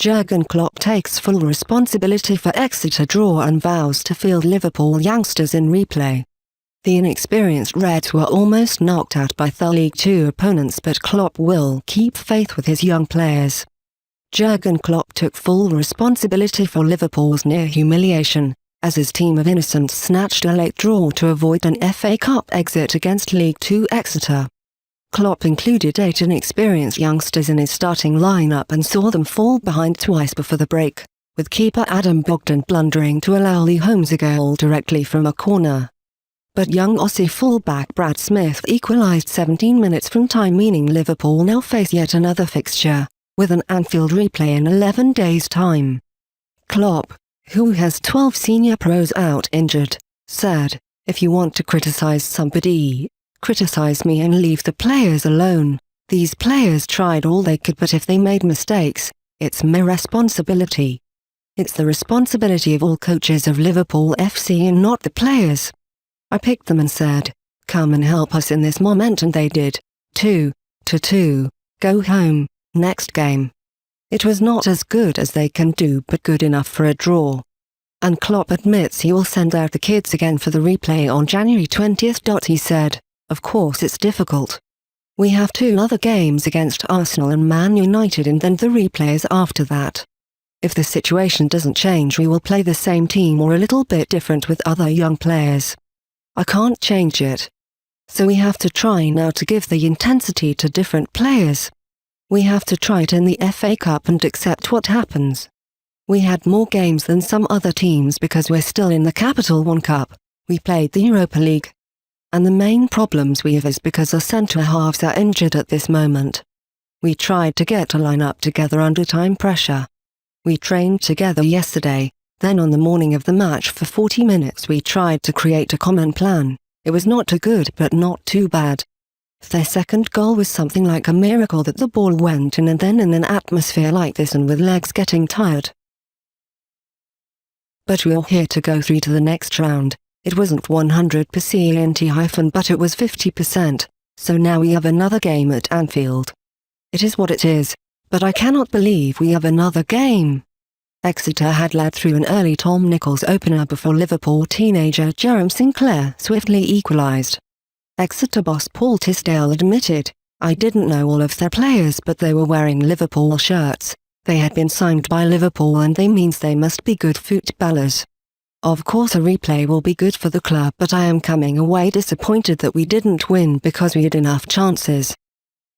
Jurgen Klopp takes full responsibility for Exeter draw and vows to field Liverpool youngsters in replay. The inexperienced Reds were almost knocked out by the League Two opponents, but Klopp will keep faith with his young players. Jurgen Klopp took full responsibility for Liverpool's near humiliation, as his team of innocents snatched a late draw to avoid an FA Cup exit against League Two Exeter. Klopp included 8 inexperienced youngsters in his starting lineup and saw them fall behind twice before the break, with keeper Adam Bogdan blundering to allow Lee Holmes a goal directly from a corner. But young Aussie fullback Brad Smith equalised 17 minutes from time, meaning Liverpool now face yet another fixture, with an Anfield replay in 11 days' time. Klopp, who has 12 senior pros out injured, said, "If you want to criticise somebody, criticise me and leave the players alone. These players tried all they could, but if they made mistakes, it's my responsibility. It's the responsibility of all coaches of Liverpool FC and not the players. I picked them and said, come and help us in this moment, and they did. 2-2, go home, next game. It was not as good as they can do, but good enough for a draw." And Klopp admits he will send out the kids again for the replay on January 20th. He said, "Of course it's difficult. We have 2 other games against Arsenal and Man United, and then the replays after that. If the situation doesn't change, we will play the same team or a little bit different with other young players. I can't change it. So we have to try now to give the intensity to different players. We have to try it in the FA Cup and accept what happens. We had more games than some other teams because we're still in the Capital One Cup. We played the Europa League. And the main problems we have is because our centre-halves are injured at this moment. We tried to get a line-up together under time pressure. We trained together yesterday, then on the morning of the match for 40 minutes we tried to create a common plan. It was not too good but not too bad. Their second goal was something like a miracle that the ball went in, and then in an atmosphere like this and with legs getting tired. But we're here to go through to the next round. It wasn't 100%, but it was 50%, so now we have another game at Anfield. It is what it is, but I cannot believe we have another game." Exeter had led through an early Tom Nichols opener before Liverpool teenager Jerome Sinclair swiftly equalised. Exeter boss Paul Tisdale admitted, "I didn't know all of their players, but they were wearing Liverpool shirts. They had been signed by Liverpool and they means they must be good footballers. Of course a replay will be good for the club, but I am coming away disappointed that we didn't win because we had enough chances.